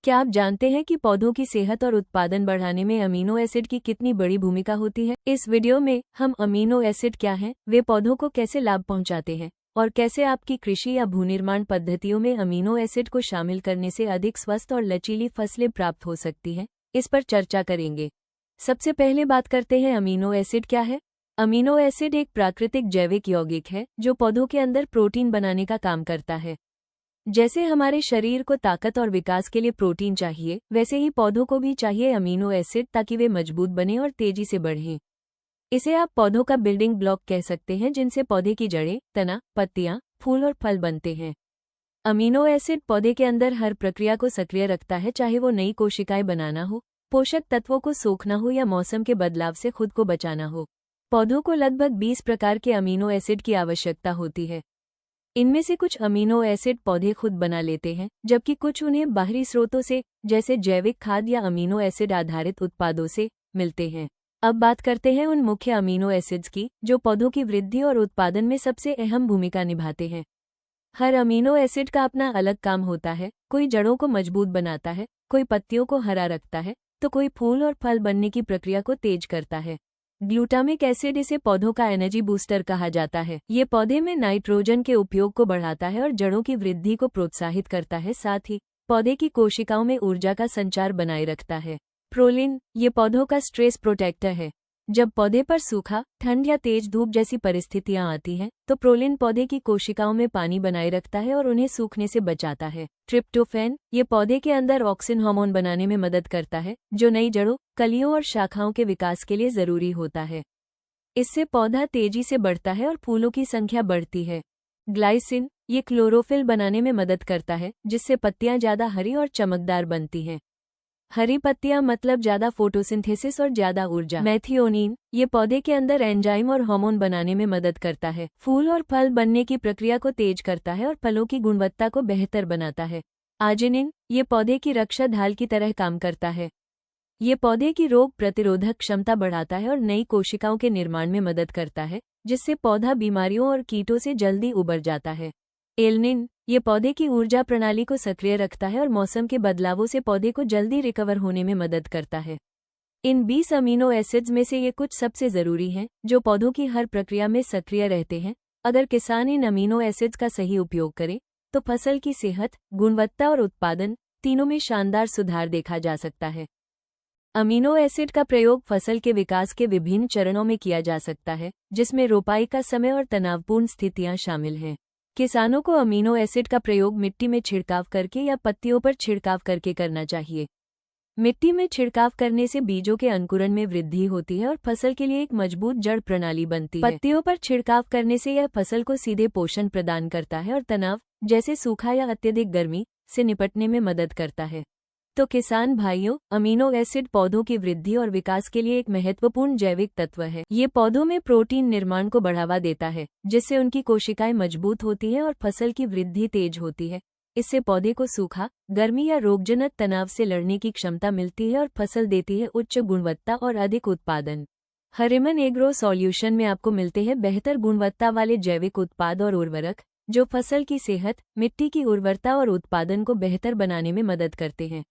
क्या आप जानते हैं कि पौधों की सेहत और उत्पादन बढ़ाने में अमीनो एसिड की कितनी बड़ी भूमिका होती है? इस वीडियो में हम अमीनो एसिड क्या हैं, वे पौधों को कैसे लाभ पहुंचाते हैं और कैसे आपकी कृषि या भूनिर्माण पद्धतियों में अमीनो एसिड को शामिल करने से अधिक स्वस्थ और लचीली फसलें प्राप्त हो सकती हैं, इस पर चर्चा करेंगे। सबसे पहले बात करते हैं अमीनो एसिड क्या है। अमीनो एसिड एक प्राकृतिक जैविक यौगिक है जो पौधों के अंदर प्रोटीन बनाने का काम करता है। जैसे हमारे शरीर को ताकत और विकास के लिए प्रोटीन चाहिए, वैसे ही पौधों को भी चाहिए अमीनो एसिड ताकि वे मजबूत बने और तेजी से बढ़ें। इसे आप पौधों का बिल्डिंग ब्लॉक कह सकते हैं, जिनसे पौधे की जड़ें, तना, पत्तियां, फूल और फल बनते हैं। अमीनो एसिड पौधे के अंदर हर प्रक्रिया को सक्रिय रखता है, चाहे वो नई कोशिकाएं बनाना हो, पोषक तत्वों को सोखना हो या मौसम के बदलाव से खुद को बचाना हो। पौधों को लगभग 20 प्रकार के अमीनो एसिड की आवश्यकता होती है। इनमें से कुछ अमीनो एसिड पौधे खुद बना लेते हैं, जबकि कुछ उन्हें बाहरी स्रोतों से, जैसे जैविक खाद या अमीनो एसिड आधारित उत्पादों से, मिलते हैं। अब बात करते हैं उन मुख्य अमीनो एसिड्स की जो पौधों की वृद्धि और उत्पादन में सबसे अहम भूमिका निभाते हैं। हर अमीनो एसिड का अपना अलग काम होता है। कोई जड़ों को मजबूत बनाता है, कोई पत्तियों को हरा रखता है, तो कोई फूल और फल बनने की प्रक्रिया को तेज करता है। ग्लूटामिक एसिड, इसे पौधों का एनर्जी बूस्टर कहा जाता है। ये पौधे में नाइट्रोजन के उपयोग को बढ़ाता है और जड़ों की वृद्धि को प्रोत्साहित करता है, साथ ही पौधे की कोशिकाओं में ऊर्जा का संचार बनाए रखता है। प्रोलिन, ये पौधों का स्ट्रेस प्रोटेक्टर है। जब पौधे पर सूखा, ठंड या तेज धूप जैसी परिस्थितियां आती हैं, तो प्रोलिन पौधे की कोशिकाओं में पानी बनाए रखता है और उन्हें सूखने से बचाता है। ट्रिप्टोफैन, ये पौधे के अंदर ऑक्सिन हार्मोन बनाने में मदद करता है, जो नई जड़ों, कलियों और शाखाओं के विकास के लिए जरूरी होता है। इससे पौधा तेजी से बढ़ता है और फूलों की संख्या बढ़ती है। ग्लाइसिन, ये क्लोरोफिल बनाने में मदद करता है, जिससे पत्तियां ज्यादा हरी और चमकदार बनती हैं। हरी पत्तियां मतलब ज्यादा फोटोसिंथेसिस और ज्यादा ऊर्जा। मैथियोनिन, ये पौधे के अंदर एंजाइम और हार्मोन बनाने में मदद करता है, फूल और फल बनने की प्रक्रिया को तेज करता है और फलों की गुणवत्ता को बेहतर बनाता है। आर्जिनिन, ये पौधे की रक्षा ढाल की तरह काम करता है। ये पौधे की रोग प्रतिरोधक क्षमता बढ़ाता है और नई कोशिकाओं के निर्माण में मदद करता है, जिससे पौधा बीमारियों और कीटों से जल्दी उबर जाता है। एलनिन, ये पौधे की ऊर्जा प्रणाली को सक्रिय रखता है और मौसम के बदलावों से पौधे को जल्दी रिकवर होने में मदद करता है। इन 20 अमीनो एसिड्स में से ये कुछ सबसे जरूरी हैं, जो पौधों की हर प्रक्रिया में सक्रिय रहते हैं। अगर किसान इन अमीनो एसिड्स का सही उपयोग करे, तो फसल की सेहत, गुणवत्ता और उत्पादन तीनों में शानदार सुधार देखा जा सकता है। अमीनो एसिड का प्रयोग फसल के विकास के विभिन्न चरणों में किया जा सकता है, जिसमें रोपाई का समय और तनावपूर्ण स्थितियां शामिल हैं। किसानों को अमीनो एसिड का प्रयोग मिट्टी में छिड़काव करके या पत्तियों पर छिड़काव करके करना चाहिए। मिट्टी में छिड़काव करने से बीजों के अंकुरण में वृद्धि होती है और फसल के लिए एक मजबूत जड़ प्रणाली बनती है। पत्तियों पर छिड़काव करने से यह फसल को सीधे पोषण प्रदान करता है और तनाव, जैसे सूखा या अत्यधिक गर्मी, से निपटने में मदद करता है। तो किसान भाइयों, अमीनो एसिड पौधों की वृद्धि और विकास के लिए एक महत्वपूर्ण जैविक तत्व है। ये पौधों में प्रोटीन निर्माण को बढ़ावा देता है, जिससे उनकी कोशिकाएं मजबूत होती हैं और फसल की वृद्धि तेज होती है। इससे पौधे को सूखा, गर्मी या रोगजनक तनाव से लड़ने की क्षमता मिलती है और फसल देती है उच्च गुणवत्ता और अधिक उत्पादन। हरिमन एग्रो सॉल्यूशन में आपको मिलते हैं बेहतर गुणवत्ता वाले जैविक उत्पाद और उर्वरक, जो फसल की सेहत, मिट्टी की उर्वरता और उत्पादन को बेहतर बनाने में मदद करते हैं,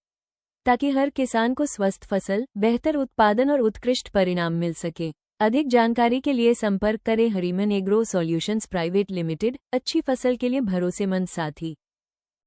ताकि हर किसान को स्वस्थ फसल, बेहतर उत्पादन और उत्कृष्ट परिणाम मिल सके। अधिक जानकारी के लिए संपर्क करें हरिमन एग्रो सॉल्यूशंस प्राइवेट लिमिटेड, अच्छी फसल के लिए भरोसेमंद साथी।